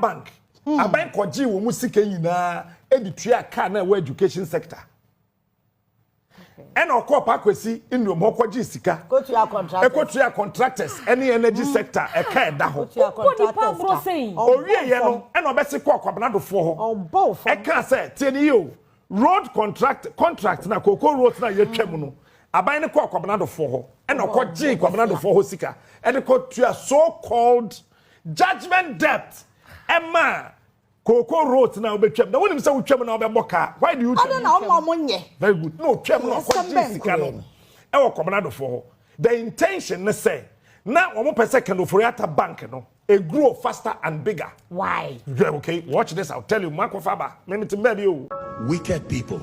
Bank. A bank koji wo musike nyina editua ka na we education sector. And okọ pa Kwasi Nduom hokoji sika. Go to your contractors. Go to your contractors. Any energy sector e ka eda ho. Owie ye no and obesi kọ kwabnado fo ho. On both. E ka say tieni yo. Road contract na Koko road na ye twam no. Aban ne kọ kwabnado fo ho. And okoji kwabnado fo ho sika. And ko to so called judgment debt. Emma Koko wrote now betwem. Now when him say utwem na obeboka. Why do you tell me? Very good. No, twem no kwabji sika no. E wo kwabnado fo. The intention ne say na omo pese kendo for yata bank no. A grow faster and bigger. Why? Okay, watch this. I'll tell you. Marco Faba. Wicked people.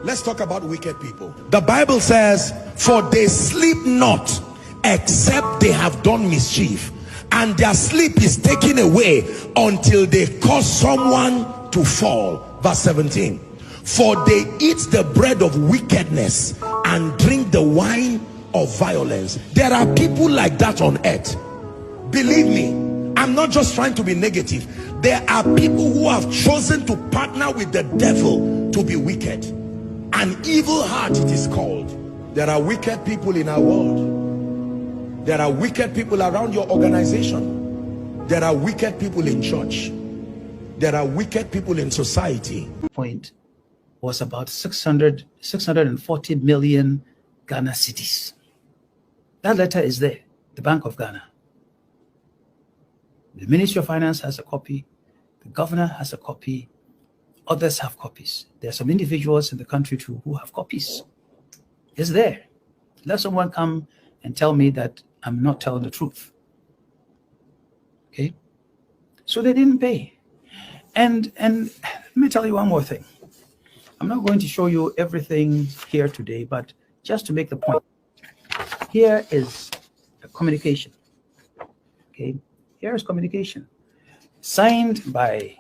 Let's talk about wicked people. The Bible says, for they sleep not except they have done mischief, and their sleep is taken away until they cause someone to fall. Verse 17. For they eat the bread of wickedness and drink the wine of violence. There are people like that on earth. Believe me, I'm not just trying to be negative. There are people who have chosen to partner with the devil to be wicked. An evil heart, it is called. There are wicked people in our world. There are wicked people around your organization. There are wicked people in church. There are wicked people in society. Point was about 640 million Ghana cedis. That letter is there, the Bank of Ghana. The Ministry of Finance has a copy. The governor has a copy. Others have copies. There are some individuals in the country too who have copies. It's there. Let someone come and tell me that I'm not telling the truth. Okay? So they didn't pay. And let me tell you one more thing. I'm not going to show you everything here today, but just to make the point. Here is a communication. Okay? Here is communication. Signed by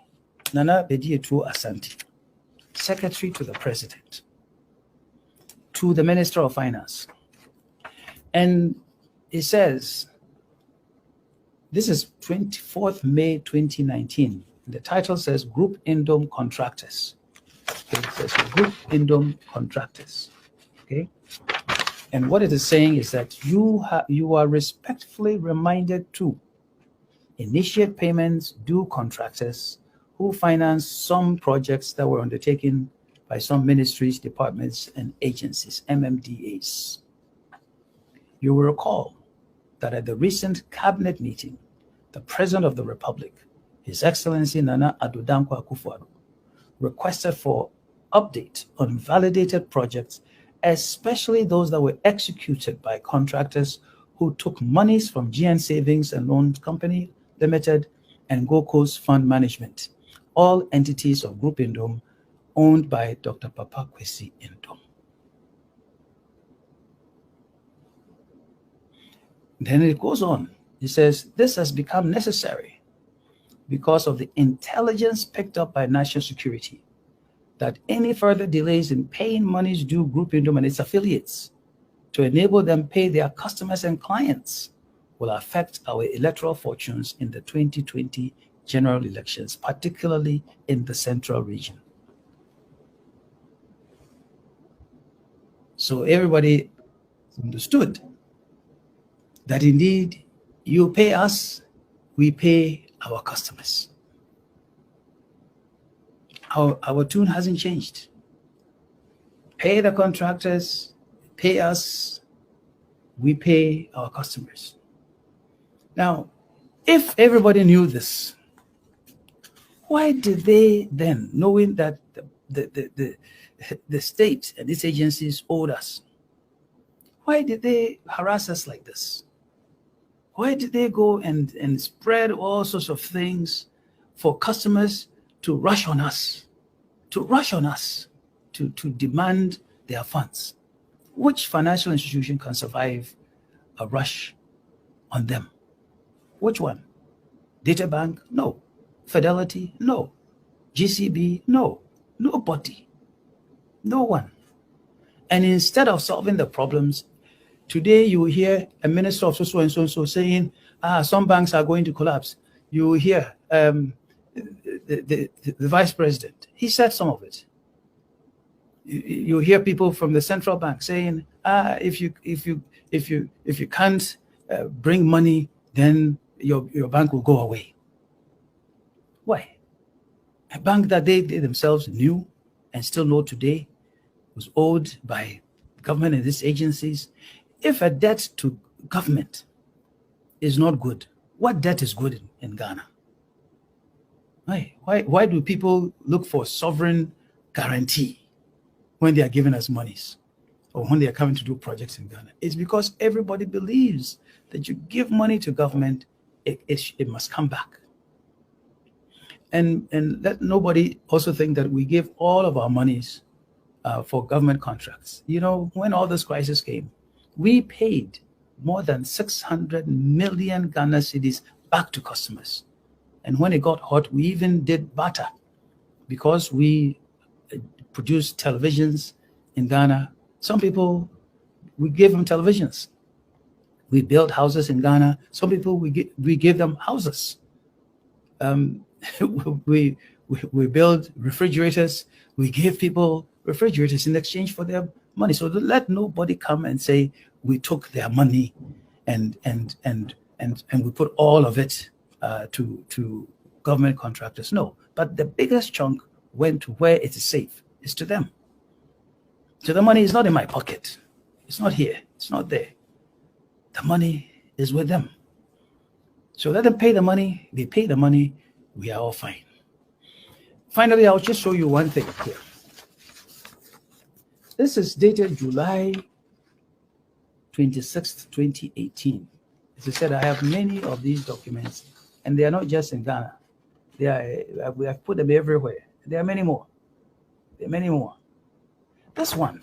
Nana Bedietu Asante, Secretary to the President, to the Minister of Finance. And it says, this is 24th May 2019. The title says Group Nduom Contractors. Okay, it says Group Nduom Contractors. Okay. And what it is saying is that you are respectfully reminded to initiate payments due contractors who finance some projects that were undertaken by some ministries, departments, and agencies, MMDAs. You will recall that at the recent cabinet meeting, the President of the Republic, His Excellency Nana Addo Dankwa Akufo-Addo, requested for update on validated projects, especially those that were executed by contractors who took monies from GN Savings and Loan Company Limited and Gold Coast Fund Management, all entities of Group Nduom owned by Dr. Papa Kwasi Nduom. Then it goes on. It says, this has become necessary because of the intelligence picked up by national security that any further delays in paying monies due Group Nduom and its affiliates to enable them pay their customers and clients will affect our electoral fortunes in the 2020 general elections, particularly in the central region. So everybody understood that indeed you pay us, we pay our customers. Our tune hasn't changed. Pay the contractors, pay us, we pay our customers. Now, if everybody knew this, why did they then, knowing that the state and its agencies owed us, why did they harass us like this? Why did they go and spread all sorts of things for customers to rush on us, to demand their funds? Which financial institution can survive a rush on them? Which one? Data Bank? No. Fidelity? No. GCB? No. Nobody. No one. And instead of solving the problems, today you will hear a minister of so and so saying, some banks are going to collapse. You hear the vice president. He said some of it. You hear people from the central bank saying, if you can't bring money, then your bank will go away. Why? A bank that they themselves knew and still know today was owed by government and these agencies. If a debt to government is not good, what debt is good in Ghana? Why do people look for sovereign guarantee when they are giving us monies or when they are coming to do projects in Ghana? It's because everybody believes that you give money to government, it must come back. And let nobody also think that we give all of our monies for government contracts. You know, when all this crisis came, we paid more than 600 million Ghana cedis back to customers. And when it got hot, we even did barter because we produced televisions in Ghana. Some people, we gave them televisions. We built houses in Ghana. Some people, we gave them houses. We built refrigerators. We gave people refrigerators in exchange for their money. So let nobody come and say we took their money and we put all of it to government contractors. No, but the biggest chunk went to where it is safe. It's to them. So the money is not in my pocket. It's not here. It's not there. The money is with them. So let them pay the money. They pay the money. We are all fine. Finally, I'll just show you one thing here. This is dated July 26th, 2018. As I said, I have many of these documents, and they are not just in Ghana. We have put them everywhere. There are many more. There are many more. This one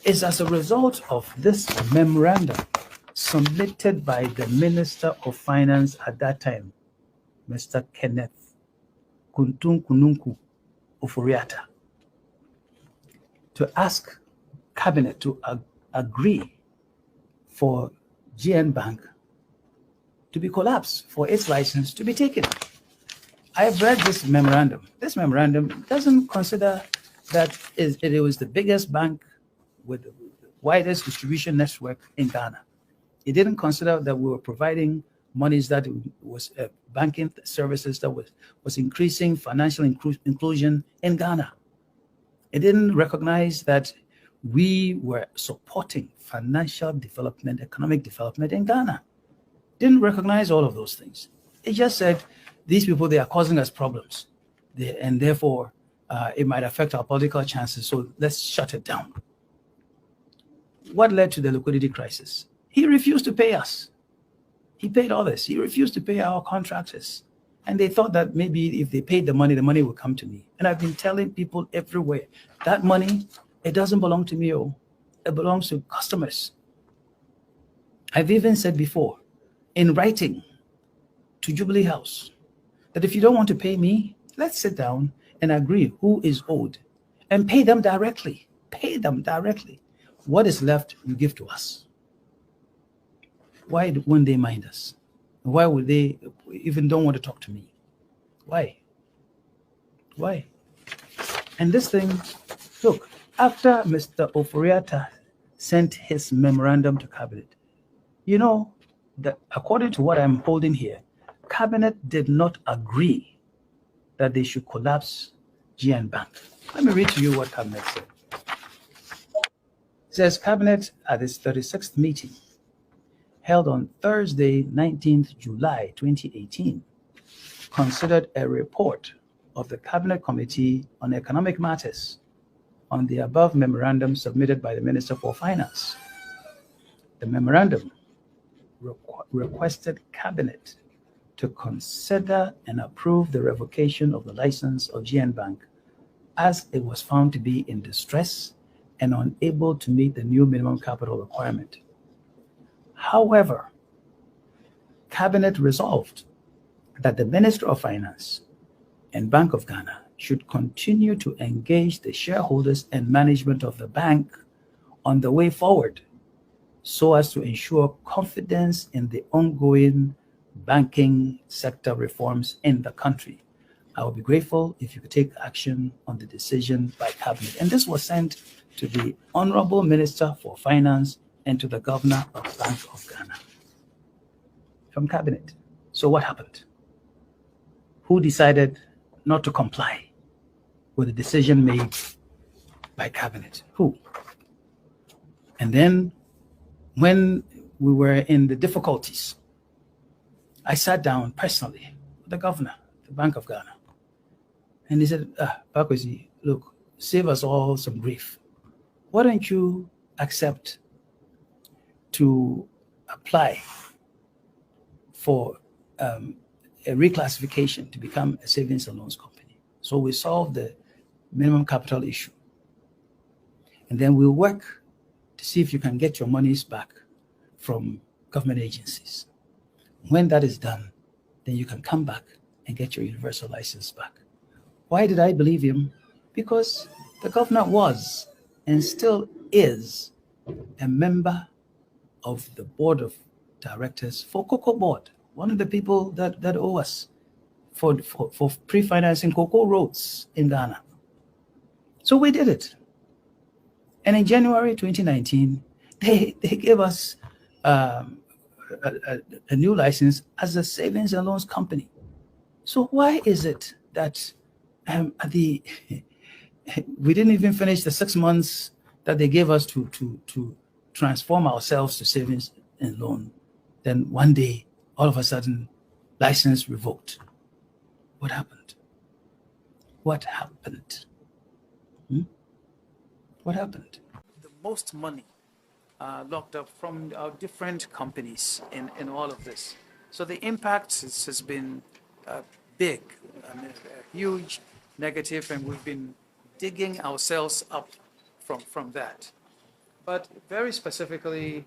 is as a result of this memorandum submitted by the Minister of Finance at that time, Mr. Kenneth Kununku Oforiatta, to ask Cabinet to agree for GN Bank to be collapsed, for its license to be taken. I have read this memorandum. This memorandum doesn't consider that it was the biggest bank with the widest distribution network in Ghana. It didn't consider that we were providing monies that was banking services that was increasing financial inclusion in Ghana. It didn't recognize that we were supporting financial development, economic development in Ghana. Didn't recognize all of those things. It just said, these people, they are causing us problems. And therefore, it might affect our political chances, so let's shut it down. What led to the liquidity crisis? He refused to pay us. He paid others. He refused to pay our contractors. And they thought that maybe if they paid the money would come to me. And I've been telling people everywhere, that money, it doesn't belong to me. It belongs to customers. I've even said before, in writing to Jubilee House, that if you don't want to pay me, let's sit down and agree who is owed and pay them directly. Pay them directly. What is left, you give to us. Why wouldn't they mind us? Why would they even don't want to talk to me? Why? And this thing, look, after Mr. Oforiatta sent his memorandum to Cabinet, you know, that according to what I'm holding here, Cabinet did not agree that they should collapse GN Bank. Let me read to you what Cabinet said. It says, Cabinet at its 36th meeting held on Thursday, 19th July 2018, considered a report of the Cabinet Committee on Economic Matters on the above memorandum submitted by the Minister for Finance. The memorandum requested Cabinet to consider and approve the revocation of the license of GN Bank as it was found to be in distress and unable to meet the new minimum capital requirement. However, Cabinet resolved that the Minister of Finance and Bank of Ghana should continue to engage the shareholders and management of the bank on the way forward so as to ensure confidence in the ongoing banking sector reforms in the country. I would be grateful if you could take action on the decision by cabinet. And this was sent to the Honorable Minister for Finance and to the Governor of Bank of Ghana from cabinet. So what happened? Who decided not to comply with the decision made by cabinet? Who? And then when we were in the difficulties, I sat down personally with the governor, the Bank of Ghana, and he said, Kwasi, look, save us all some grief. Why don't you accept to apply for a reclassification to become a savings and loans company? So we solved the minimum capital issue. And then we'll work to see if you can get your monies back from government agencies. When that is done, then you can come back and get your universal license back. Why did I believe him? Because the governor was and still is a member of the board of directors for Cocoa Board, one of the people that owe us for pre-financing cocoa roads in Ghana. So we did it. And in January 2019, they gave us a new license as a savings and loans company. So why is it that we didn't even finish the 6 months that they gave us to transform ourselves to savings and loan? Then one day, all of a sudden, license revoked. What happened? What happened? What happened? The most money locked up from our different companies in all of this. So the impact has been big, a huge negative, and we've been digging ourselves up from that. But very specifically,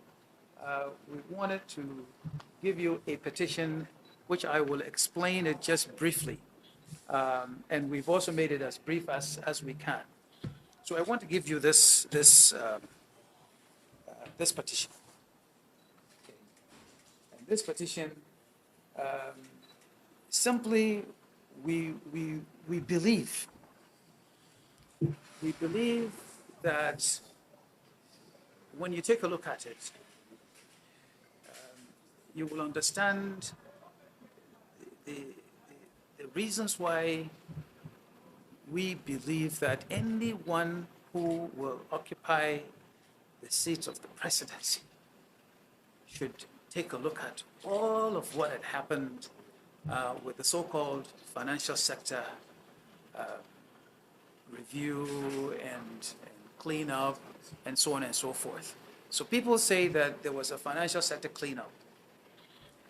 we wanted to give you a petition, which I will explain it just briefly. And we've also made it as brief as we can. So I want to give you this petition. Okay. And this petition, simply, we believe that when you take a look at it, you will understand the reasons why we believe that anyone who will occupy the seat of the presidency should take a look at all of what had happened with the so-called financial sector review and cleanup and so on and so forth. So people say that there was a financial sector cleanup,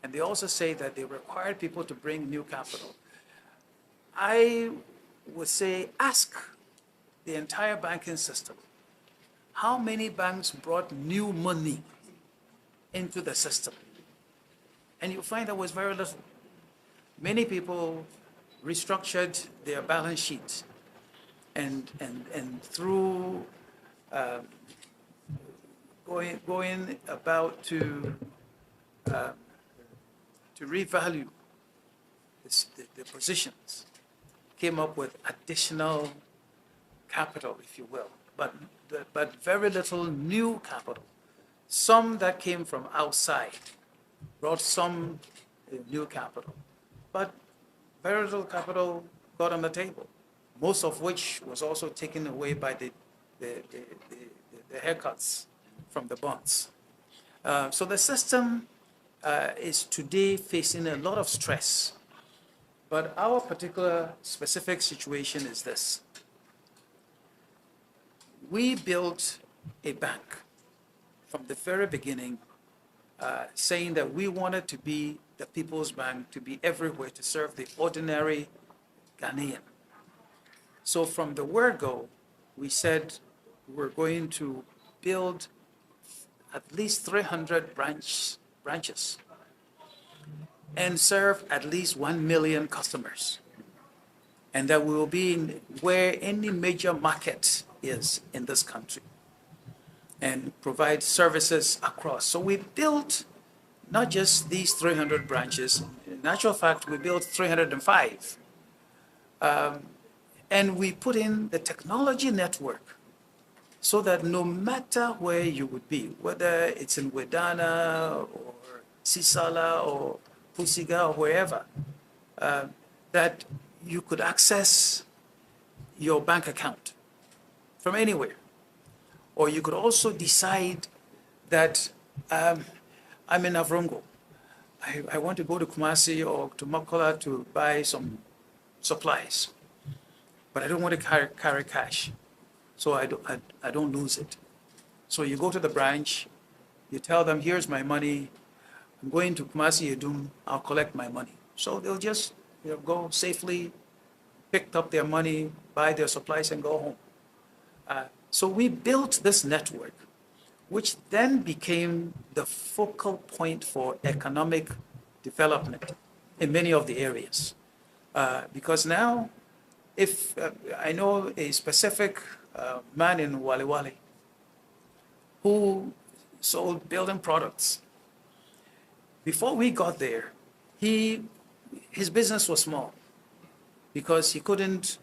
and they also say that they required people to bring new capital. I would say, ask the entire banking system, how many banks brought new money into the system? And you'll find there was very little. Many people restructured their balance sheet and through going about to revalue the positions, came up with additional capital, if you will, but very little new capital. Some that came from outside brought some new capital, but very little capital got on the table, most of which was also taken away by the haircuts from the bonds. So the system is today facing a lot of stress. But our particular specific situation is this. We built a bank from the very beginning, saying that we wanted to be the people's bank, to be everywhere, to serve the ordinary Ghanaian. So from the word go, we said we're going to build at least 300 branches and serve at least 1 million customers. And that we will be in where any major market is in this country. and provide services across. So we built not just these 300 branches. In actual fact, we built 305. And we put in the technology network so that no matter where you would be, whether it's in Wedana or Sisala or Pusiga or wherever, that you could access your bank account from anywhere. Or you could also decide that I'm in Avrongo. I want to go to Kumasi or to Makola to buy some supplies, but I don't want to carry cash, so I don't lose it. So you go to the branch, you tell them, here's my money, I'm going to Kumasi Edum, I'll collect my money. So they'll just go safely, pick up their money, buy their supplies and go home. So we built this network, which then became the focal point for economic development in many of the areas. Because now, if I know a specific man in Wale Wale who sold building products, before we got there, his business was small because he couldn't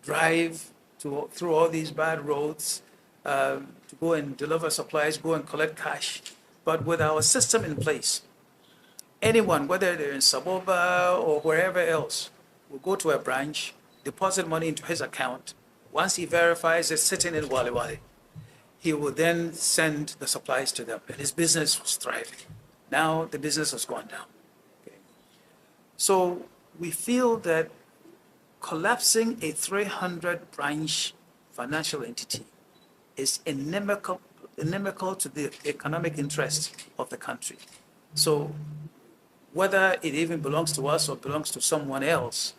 drive through all these bad roads to go and deliver supplies, go and collect cash. But with our system in place, anyone, whether they're in Saboba or wherever else, will go to a branch, deposit money into his account. Once he verifies it's sitting in Wale Wale, he will then send the supplies to them. And his business was thriving. Now the business has gone down. Okay. So we feel that collapsing a 300 branch financial entity is inimical to the economic interest of the country. So whether it even belongs to us or belongs to someone else,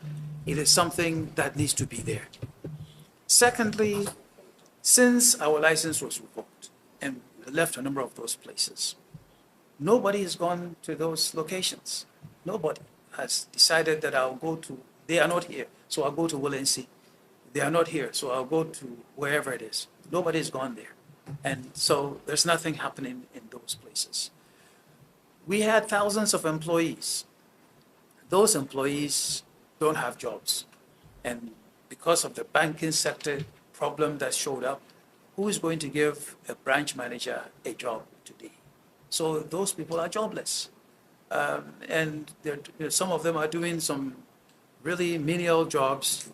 it is something that needs to be there. Secondly, since our license was revoked and we left a number of those places, nobody has gone to those locations. Nobody has decided that I'll go to, they are not here, so I'll go to Willensi. They are not here, so I'll go to wherever it is. Nobody's gone there. And so there's nothing happening in those places. We had thousands of employees. Those employees don't have jobs. And because of the banking sector problem that showed up, who is going to give a branch manager a job today? So those people are jobless. And some of them are doing some really menial jobs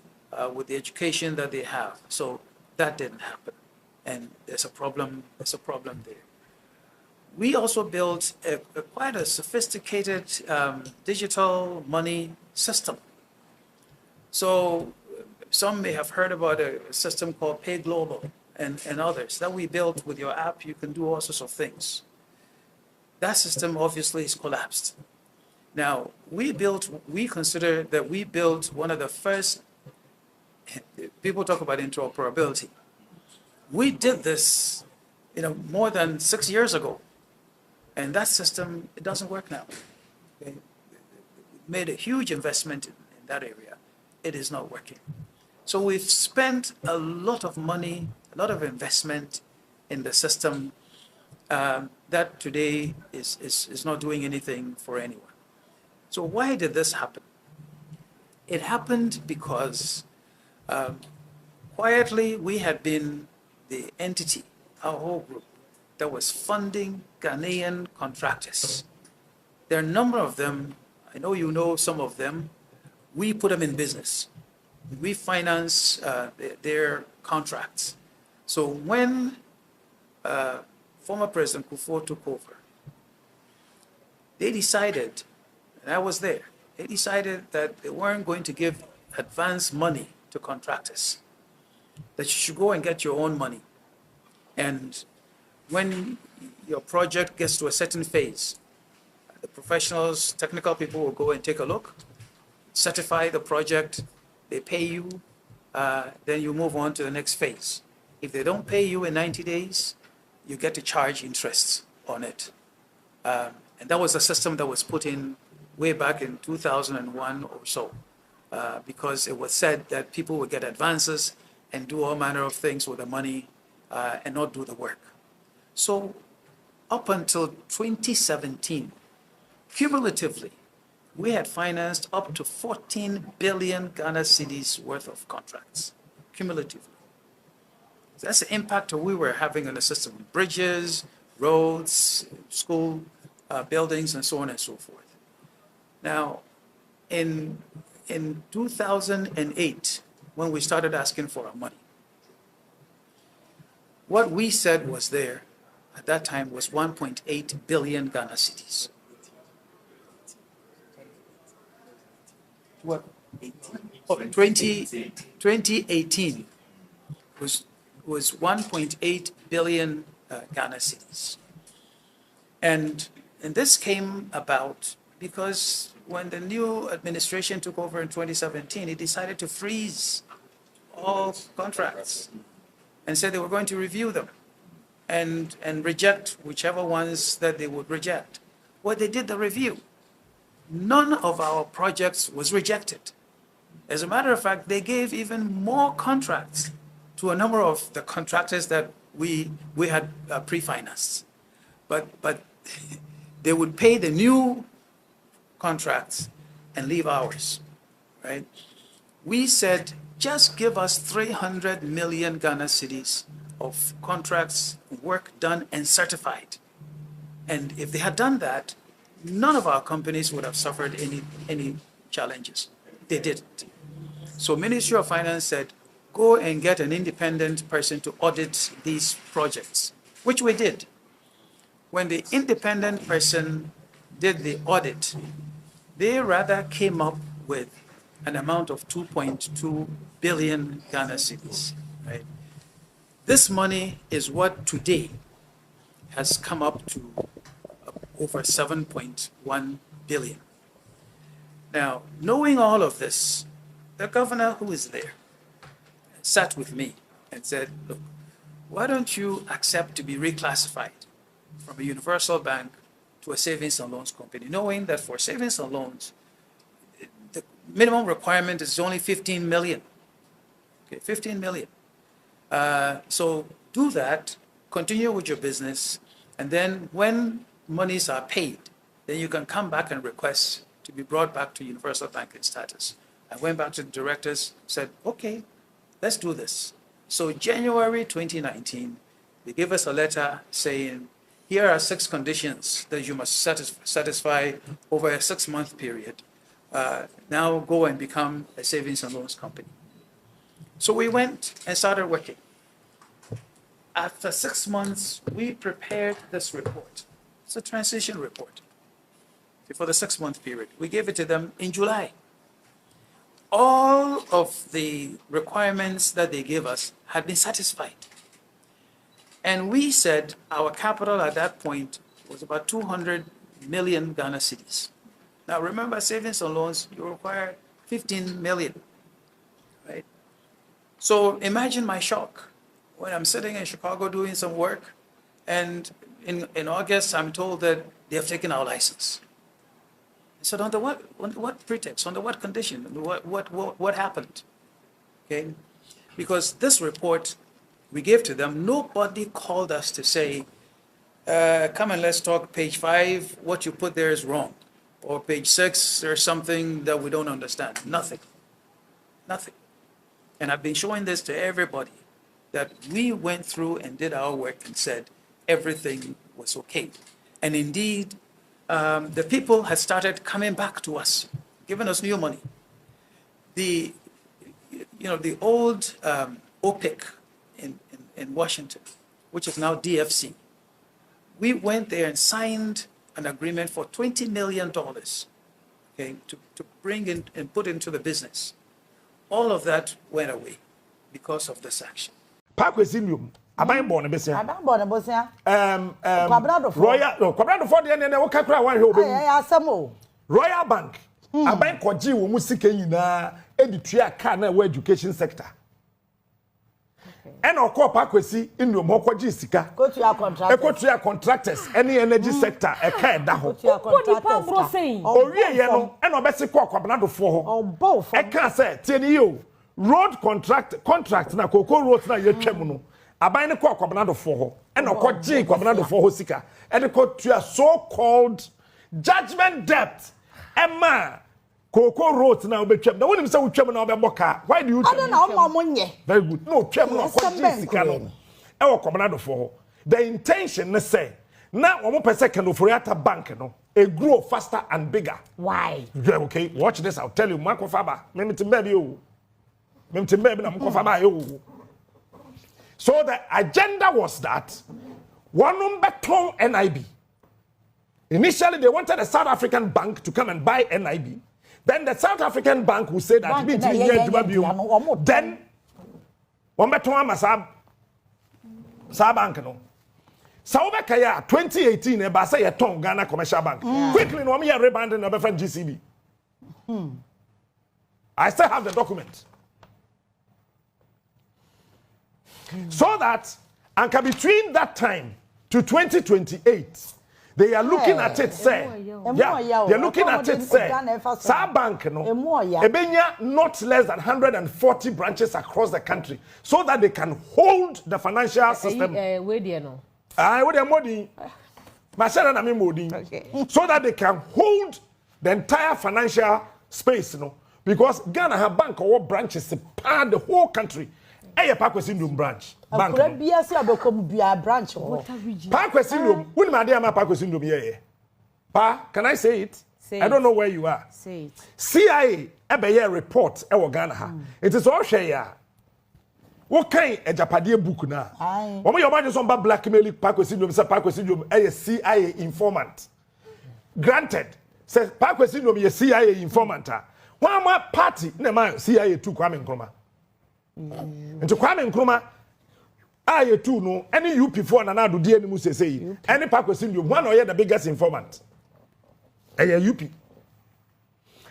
with the education that they have. So that didn't happen. And there's a problem there. We also built quite a sophisticated digital money system. So some may have heard about a system called Pay Global and others that we built with your app. You can do all sorts of things. That system obviously is collapsed. Now, we consider that we built one of the first, people talk about interoperability. We did this, more than 6 years ago. And that system, it doesn't work now. Okay? We made a huge investment in that area. It is not working. So we've spent a lot of money, a lot of investment in the system that today is not doing anything for anyone. So why did this happen? It happened because quietly we had been the entity, our whole group, that was funding Ghanaian contractors. There are a number of them. I know you know some of them. We put them in business. We finance their contracts. So when former President Kufuor took over, they decided, and I was there, they decided that they weren't going to give advance money to contractors, that you should go and get your own money. And when your project gets to a certain phase, the professionals, technical people will go and take a look, certify the project, they pay you, then you move on to the next phase. If they don't pay you in 90 days, you get to charge interest on it. And that was a system that was put in way back in 2001 or so, because it was said that people would get advances and do all manner of things with the money and not do the work. So up until 2017, cumulatively, we had financed up to 14 billion Ghana cedis worth of contracts, cumulatively. So that's the impact we were having on the system: bridges, roads, school buildings, and so on and so forth. Now, in 2008, when we started asking for our money, what we said was there at that time was 1.8 billion Ghana cedis. What? 2018 was 1.8 billion Ghana cedis. And this came about because when the new administration took over in 2017, it decided to freeze all contracts and said they were going to review them and reject whichever ones that they would reject. Well, they did the review. None of our projects was rejected. As a matter of fact, they gave even more contracts to a number of the contractors that we had pre-financed. But they would pay the new contracts and leave ours, right? We said, just give us 300 million Ghana cedis of contracts, work done and certified. And if they had done that, none of our companies would have suffered any challenges. They didn't. So Ministry of Finance said, go and get an independent person to audit these projects, which we did. When the independent person did the audit, they rather came up with an amount of 2.2 billion Ghana cedis, right? This money is what today has come up to over 7.1 billion. Now, knowing all of this, the governor who is there sat with me and said, look, why don't you accept to be reclassified from a universal bank to a savings and loans company, knowing that for savings and loans, the minimum requirement is only 15 million. Okay, 15 million. So do that, continue with your business, and then when monies are paid, then you can come back and request to be brought back to universal banking status. I went back to the directors, said, okay, let's do this. So January 2019, they gave us a letter saying, here are 6 conditions that you must satisfy over a 6-month period. Now go and become a savings and loans company. So we went and started working. After 6 months, we prepared this report. It's a transition report for the 6-month period. We gave it to them in July. All of the requirements that they gave us had been satisfied. And we said our capital at that point was about 200 million Ghana cedis. Now remember, savings and loans, you require 15 million, right? So imagine my shock when I'm sitting in Chicago doing some work, and in August, I'm told that they have taken our license. I said, under what pretext? Under what condition? What happened? Okay, because this report we gave to them, nobody called us to say, come and let's talk page 5, what you put there is wrong. Or page 6, there's something that we don't understand. Nothing. Nothing. And I've been showing this to everybody, that we went through and did our work and said everything was okay. And indeed, the people had started coming back to us, giving us new money. The old OPIC in Washington, which is now DFC, we went there and signed an agreement for $20 million, okay, to bring in and put into the business. All of that went away because of this action. Kwasi Nduom, aban born besia. Aban born besia. Kwabra for the ne woka kra wan hwe obem. Asem o. Royal Bank. Aban koji wo mu sika nyina editua ka na wa education sector. And okọ Kwasi Nduom hokoji sika. Kotua contractors. Ekotua contractors any energy sector e ka eda ho. Kotua contractors. Owie ye no e na obese kọ kwabna do fo ho. Obofo. E ka say tie ni yo. Road contract na Cocoa Road na yetwam no. aban ne ko akwabnado fo ho e na ko gye akwabnado fo ho sika e de ko to so called judgment debt emma koko wrote na obetwam na wonim se wotwam na obeboka why do you I don't know very good no twam na ko gye sika no e wo akwabnado fo ho the intention ne say na wo mo pese Kenoforiata bank no e grow faster and bigger why okay watch this I'll tell you makofa ba memtimba bi o memtimba bi na makofa ba yo. So the agenda was that one beton NIB. Initially, they wanted a South African bank to come and buy NIB. Then the South African bank would say that then one beton masab bank no. Sauba Kaya 2018 eba say a ton Ghana Commercial Bank. Quickly no me rebranding of friend GCB. I still have the document. So that, and between that time to 2028, they are looking at it, say, they're looking at it, say, Sa Bank, no, Ebenya not less than 140 branches across the country, so that they can hold the financial system. So that they can hold the entire financial space, you know, because Ghana have bank or branches span the whole country. Eye Kwasi Nduom branch bank. Branch. Kwasi Nduom, who ma dey am Kwasi Nduom here? Pa, can I say it? I don't know where you are. Say it. CIA ebeye report e wo Ghana ha. It is all share ya. What kind ejapade book na? Wo me your man so blackmail Kwasi Nduom say Kwasi Nduom e CIA informant. Granted, say Kwasi Nduom ye CIA informant. One more party na man CIA too Kwame Nkrumah. Into Kwame Nkrumah aye too no any UP4 na do die animu say any Kwasi Nduom one or the biggest informant UP and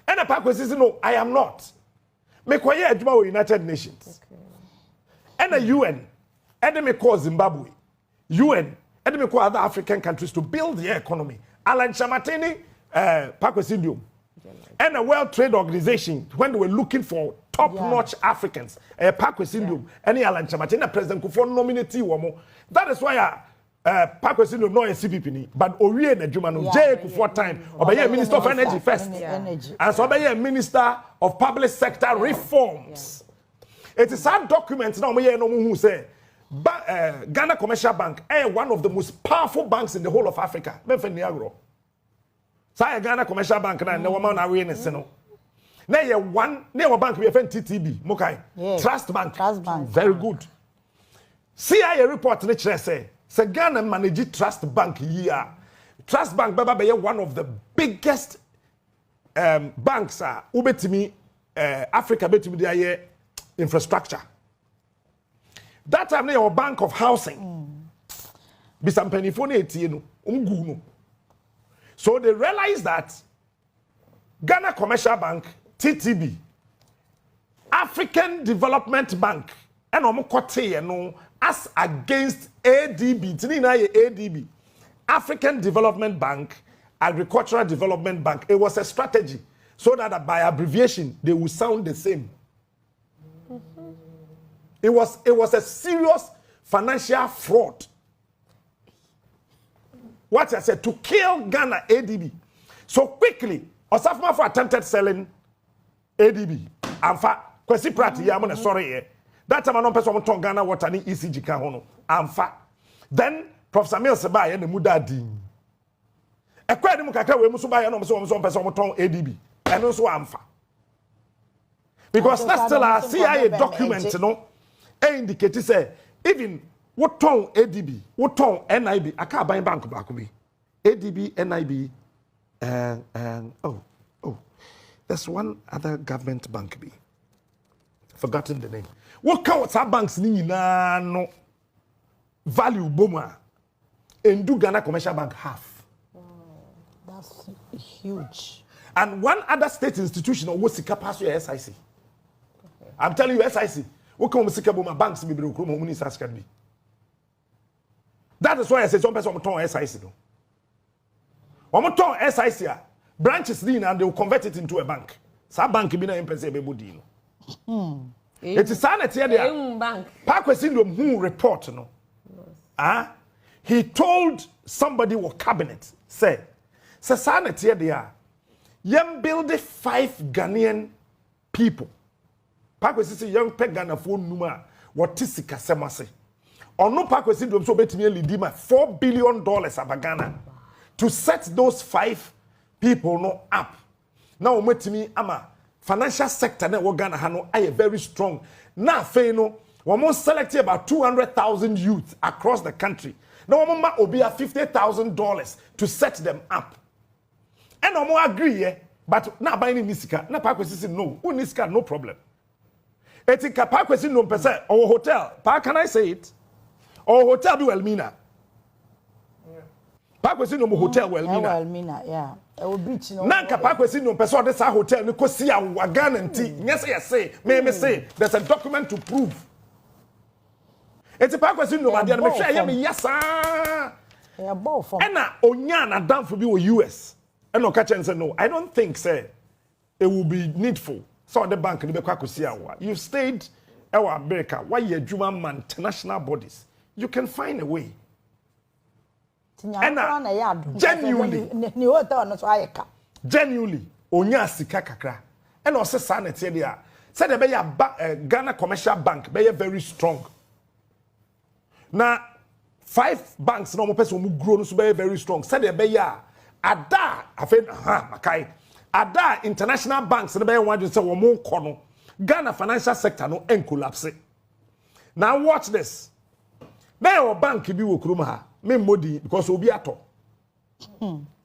Kwasi no I am not me koye adwuma with United Nations and the UN and me call Zimbabwe UN and me call other African countries to build their economy Alan Chamatini Kwasi Nduom and the World Trade Organization when they were looking for top-notch Africans, Kwasi Nduom, any Alan Chamatini, President Kufuor nominee womo. That is why Kwasi Nduom no CPP but Oriye Nejuma no J Kufuor time obeye Minister of Energy first, and so obeye Minister of Public Sector Reforms. It is that document now me no who say Ghana Commercial Bank one of the most powerful banks in the whole of Africa. Say Ghana Commercial Bank na no woman awareness no. Na ye one na your bank be TTB Mokai Trust Bank. Very good. CIA report na kire say Ghana manage Trust Bank here. Trust Bank baba be one of the biggest banks ubetimi Africa betimi dey infrastructure. That time na your Bank of Housing. Be some penifone etie no umgu no. So they realized that Ghana Commercial Bank, TTB, African Development Bank, and no as against ADB, ADB, African Development Bank, Agricultural Development Bank. It was a strategy so that by abbreviation they would sound the same. It was a serious financial fraud. What I said to kill Ghana ADB. So quickly, Osafma for attempted selling ADB. And for Kwasi Pratt, I'm sorry. That time I don't person on Ghana water ni ECG can hono. And for then Prof Samuel Sebae and the Mudadi. A quite mukaka we musuba and some person on ADB. And also amfa. Because that's still a CIA document, you know. Indicated say even what ton ADB, what ton NIB, I can't buy bank back me. ADB, NIB, and there's one other government bank be. Forgotten the name. What counts our banks ni na no value boma and do Ghana Commercial Bank half. That's huge. And one other state institution was the capacity of SIC. I'm telling you, SIC. What come Sika Boma banks be broken money can be. That is why I say some person on SIC. No. On SIC branches in and they will convert it into a bank. Some bank be na MPC be body no. It is sanity there. Bank. Kwasi Nduom who report no. He told somebody with cabinet say sanity there. Young build 5 Ghanaian people. Kwasi say young pe Ghana phone numa what tisika semase. Or no Kwasi Nduom so betimi lead $4 billion of Ghana to set those 5 people no up. Now metimi ama financial sector na Ghana ha no are very strong. Na fe no we select about 200,000 youth across the country. Now we ma obi $50,000 to set them up. And we agree but na buy ni nisika na Kwasi say no, nisika no problem. Etika Kwasi no pese our hotel, can I say it? Our hotel be Elmina. Kwasi no hotel Elmina. Elmina, yeah. Beach no. Nanka Kwasi no person this hotel no kosi a Ghana nti. Yes say, me say there's a document to prove. Eti Kwasi no ma dey me hwe ya me yesa. Yeah, both for. Ena onya na damfo bi wo US. Ena o ka chen say no, I don't think say it will be needful. So the bank ni be kwakosi awa. You stayed ewa America, why you adwuma man international bodies. You can find a way. Genuinely, onya sika kakra. And also sanity there. Said the Ghana Commercial Bank be very strong. Now 5 banks no person who grow so be very strong. Said the be ada afen makai. Ada international banks no be want to say wo mo kono. Ghana financial sector no en collapse. Now watch this. Be your bank bi wo kurum ha. Me modi because obi ato.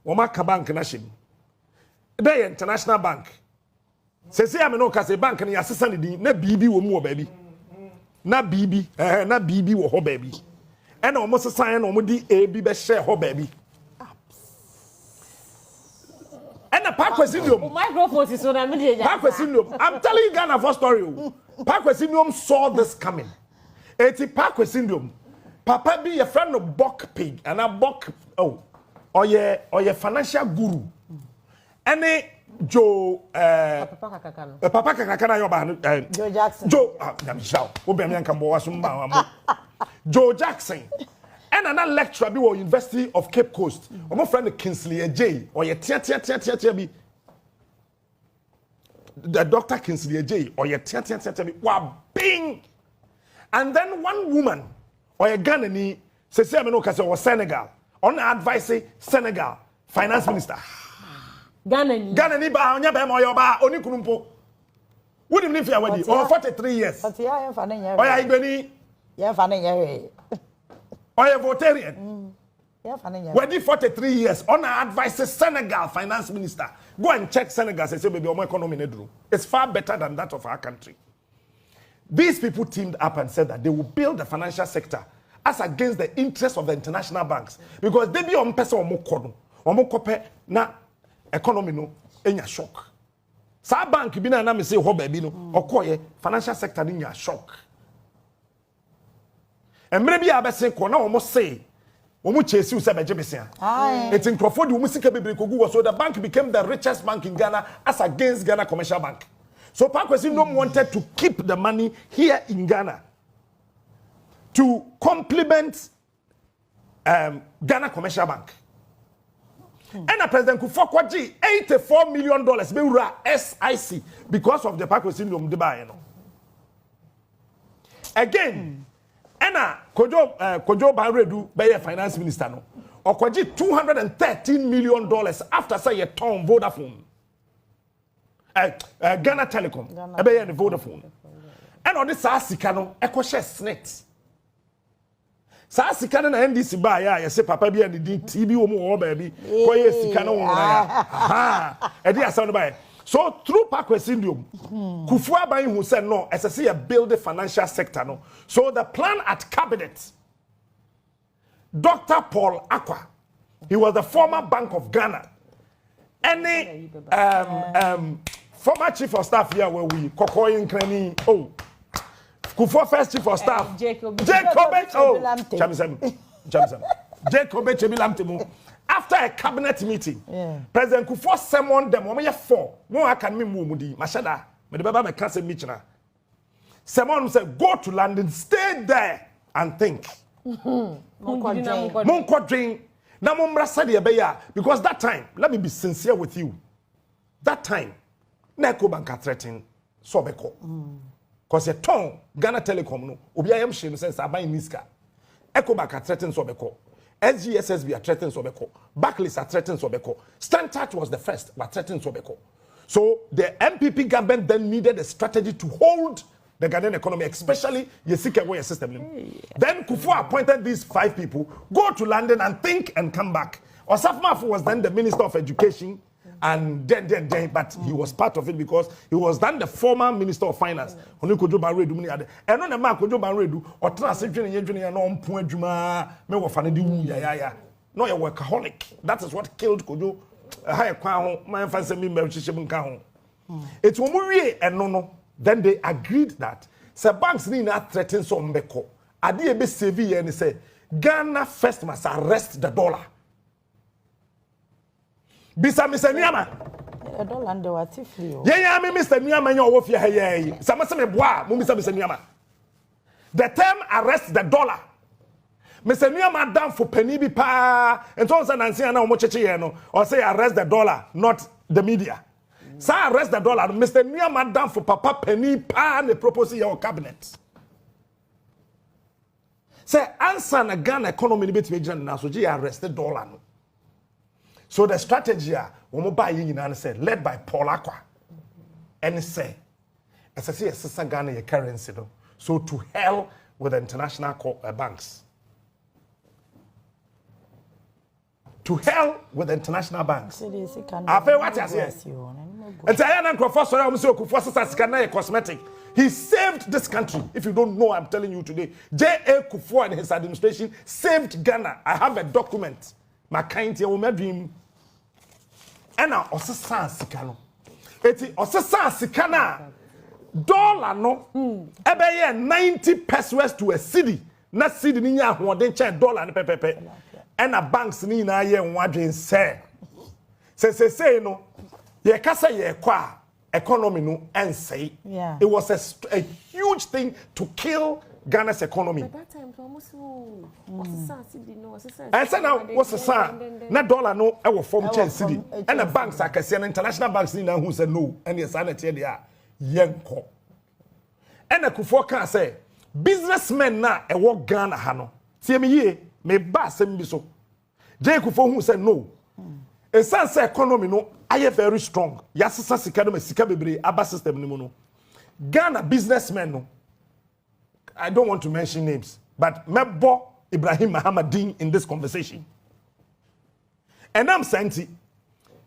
Woma ka bank na shim. Dey international bank. Se say am no ka say bank na yasesa ne din na bibi wo mu wo baabi. Na bibi na bibi wo ho baabi. E na omo sesan na omo di AB be share ho baabi. E na Kwasi Nduom. Microphone is on me. Kwasi Nduom. I'm telling you Ghana for story. Kwasi Nduom saw this coming. Eti Kwasi Nduom. Papa be your friend of Buck Pig and a Buck or your financial guru. Any Joe Papa Kakana Joe Jackson. Joe Jackson. And another lecturer be at University of Cape Coast. Or my friend Kingsley J. Or your tia be the Dr. Kingsley J. Or your tia be wow bing. And then one woman or a Ghana ni say me no ka say Senegal on advice Senegal finance minister Ghana ni ba onya be mo yo ba oni kunumpo wouldn't live here wedi or 43 years but yeah fa na nya o ya igbeni yeah fa na nya we o ya votarian yeah fa na nya wedi 43 years on advice Senegal finance minister go and check Senegal say baby o economy na duro it's far better than that of our country. These people teamed up and said that they will build the financial sector as against the interests of the international banks. Because they be on person or more kope na economy no enya shock. Sa bank bi na me say ho ba bi no okoye financial sector ni nya shock. Emre bi abese ko na omo say omo chesi use beje besia. It's in Crawford omo sika bebre kogu so the bank became the richest bank in Ghana as against Ghana Commercial Bank. So Kwasi Nduom wanted to keep the money here in Ghana to complement Ghana Commercial Bank. And the President Kufuor $84 million be SIC because of the Kwasi Nduom debate. Again, Ena Kojo Banredu be finance minister no. Okwaji $213 million after say a ton Vodafone. Ghana Telecom, ebe the Vodafone. And on this sika no, share SNET. Sika na NDC ba ya say papa bi and the TB wo mo baby. Koye sika no wo na ya. Aha. E dey asem ba. So through Kwasi Nduom, Kufuor aban who said no, as I say build the financial sector no. So the plan at cabinet, Dr. Paul Akwa, he was the former Bank of Ghana. Any former chief of staff here where we Kokoyin Kreni Kufuor first chief of staff Jacob Chebilamtemu. After a cabinet meeting, President Kufuor summoned them. One year 4. No, I can me mudi. Mashada. Me the baba me can't say michna. Someone said, go to London, stay there and think. Monko dream. Now, because that time, let me be sincere with you. That time, Neko Banka threatened Sobeko. Because a tongue, Ghana Telecom, no, Obiayam Shin says, I buy Niska. Echo Banka threatened Sobeko. SGSSB are threatened Sobeko. Barclays are threatened Sobeko. Standard was the first, but threatened Sobeko. So the NPP government then needed a strategy to hold the Ghanaian economy, especially Yesika way system. Then Kufuor appointed these 5 people, go to London and think and come back. Osafo was then the Minister of Education, and then, but he was part of it because he was then the former Minister of Finance. Only Kojo Banredu muni ade. Eno na ma Kojo Banredu o transdwene yedwene na ompo adwuma me wo fa ne de wu ya. No, you're workaholic. That is what killed Kojo. High crown, my fancy me membership count. It's when we no. Then they agreed that the banks need not threaten some beko. Adi ebe sevi and say Ghana first must arrest the dollar. Bisa Mr. Nyama. The dollar and the watifli. Yeah, me Mr. Nyama nyo wo fie haye. Sama se me boa, mo Mr. Nyama. The term arrest the dollar. Mr. Nyama down for penny bi pa. And so say Nancy na omo cheche ye no. Or say arrest the dollar, not the media. So arrest the dollar. Mr. Nyama down for Papa Penny pan the proposal your cabinet. Say answer na Ghana economy bit me na so je arrest the dollar no. So the strategy we buy yin say led by Paul Akwa. And say as I say sister Ghana your currency no. So to hell with the international banks. To hell with the international banks. I feel what you say. And Tayana Professor cosmetic. He saved this country. If you don't know, I'm telling you today. J.A. Kufuor and his administration saved Ghana. I have a document. My kind here, my dream. And now, Osasa Sikano. Eti Osasa Sikana. Dollar no. Ebe 90 pesos to a city. Na city ni nya ho den chen dollar ne pepepe. And a banks ni na ye nwadwen say no ye kasa ye kwa economy no ensay. Yeah. It was a huge thing to kill Ghana's economy. At that time almost what's the I said now what's the sign na dollar no e wo form chen city and the banks are kase international banks ni na who said no and yes sanity there yenko and Kufuor can say businessmen na e wo Ghana ha no tie me ye me ba sem bi so J Kufuor who said no a sense economy no aye very strong yasesa sika no sika bebre aba system ni mu no Ghana businessmen no I don't want to mention names but mebo Ibrahim Mahamadin in this conversation and I'm saying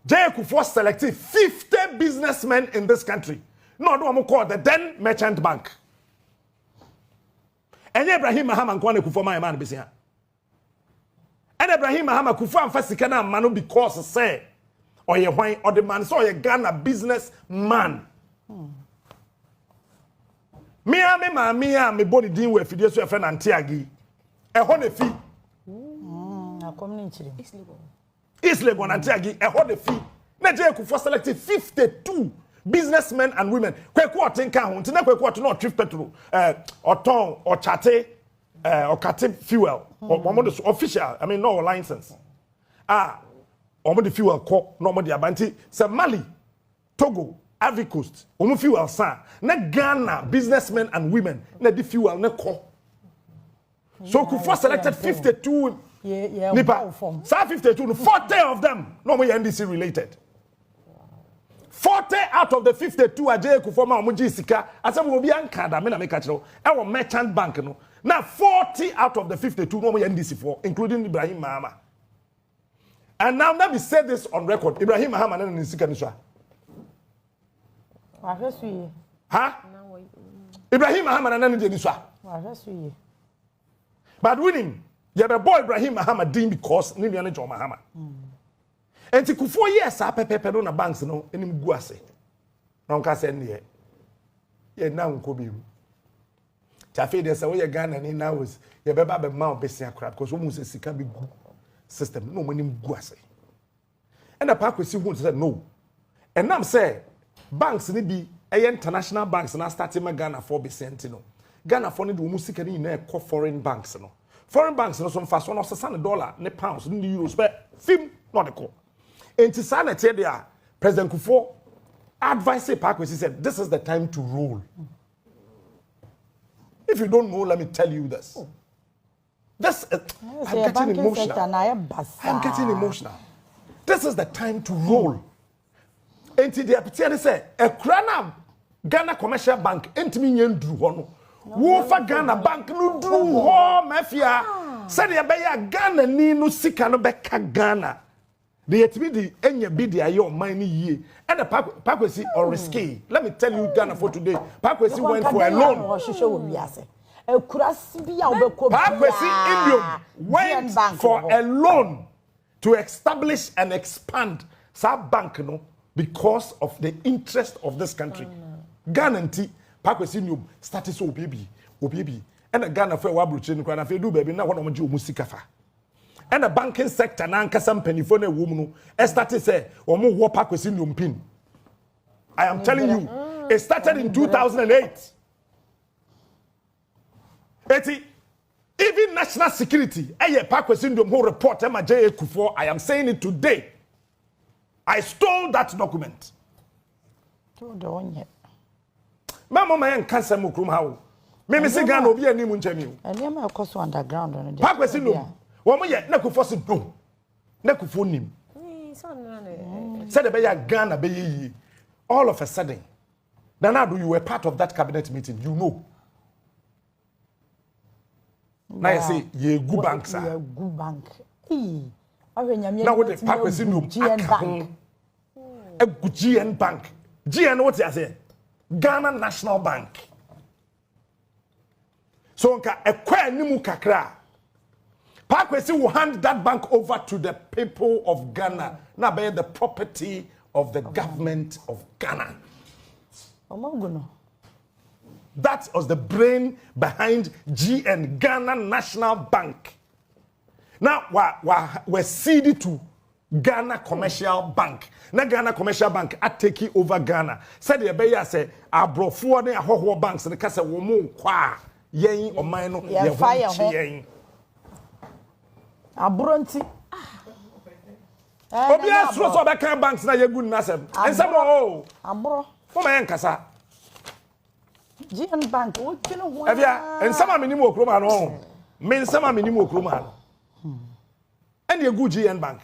J Kufuor selected 50 businessmen in this country no do call the then merchant bank and Ibrahim Mahaman kwane Kufuor my man be and Ibrahim Mahama Kufuor and Fasika na manu because say or ye wine or the man so ye Ghana business man. Me body deal with fidye so friend antiagi. E ho ne fi. East Legon antiagi e ho ne fi. Na je Kufuor selected 52 businessmen and women. Kweku otenka ho ntina kweku oto no trip petrol oton or chate or catip fuel or official, I mean no license. Or the fuel co no more the abanti. Say Mali, Togo, Ivory Coast, fuel sa na Ghana businessmen and women na the fuel na co. So Kufuor selected 52 nipa. Sa 52, 40 of them no more NDC related. 40 out of the 52 are J Kufuor ma omuji sika. Asa mo bi anka da me na make kachiro. E wo merchant bank no. Now 40 out of the 52 no more NDC for, including Ibrahim Mahama. And now let me say this on record. Ibrahim Mahama na nisika niswa. Huh? Ibrahim Mahama na niswa. But winning, you the boy Ibrahim Mahama ding because ni ni John Mahama. And ti Kufuor yes a pepe no na banks no enim gu ase. Na onka se ne ye na nko bi. Tafe dey say we Ghana ni now is ye beba be ma obesia crap because we must sika be gu system no money gu ase. And the Kwasi who said no. And now say banks ni bi international banks na starting ma Ghana for percent no Ghana for need wo sika ni na ekọ foreign banks no foreign banks no so mfa so no $6 ne pounds ne euros be film no de ko enti sa na tie dia President Kufuor advice Kwasi said this is the time to roll. If you don't know, let me tell you this. I'm getting emotional. I'm getting emotional. This is the time to roll. Enti the apetiani say a krana Ghana Commercial Bank enti mi nyendru ho no. Wo fa Ghana Bank no dru ho mafia. Said ya be ya Ghana ni no sika no be ka Ghana. The yetimi di enya bi di ayo man ni yie. And the Kwasi or risky. Let me tell you Ghana for today. Kwasi went for a loan. Kwasi Nduom went for a loan to establish and expand South Bank no because of the interest of this country. Ghana nti Kwasi Nduom started so obibi. And the Ghana for wabruche no na fe do baby na wono mje omusika fa. And the banking sector na nkasa mpanifo na womu no started say omo wo Kwasi Nduom pin. I am telling you, it started in 2008. Even national security, Kwasi Nduom who report MJ Kufuor, I am saying it today. I stole that document. Mama man cancer mukrum how. Me say Ghana obi ani mu nchani o. Ene ma ekoso underground no. Kwasi Nduom. Wo mo ye na Kufuor se do. Na Kufuor nim. Said the be Ghana be yi. All of a sudden, Danado, you were part of that cabinet meeting, you know. Now you say, ye good bank, sir. Ye good bank. Now what the Kwasi Nduom GN Bank. A good GN Bank. GN what you say? Ghana National Bank. So nka ekwa nimu kakra. Kwasi will hand that bank over to the people of Ghana. Now be the property of the government of Ghana. That was the brain behind GN, Ghana National Bank. Now, we're ceded to Ghana Commercial Bank. Now, Ghana Commercial Bank are taking over Ghana. Said the Abeya say, I brought forward a whole banks and the Casa Womo Qua, Yang or Mino, Yang. Abronti. Obia so so be kan banks na ye good nasem. Ensem o. Abro. For my nkasa. GN Bank o twino ho. Ebia ensem amenimu okroma no. Me ensem amenimu okroma no. And ye good GN Bank.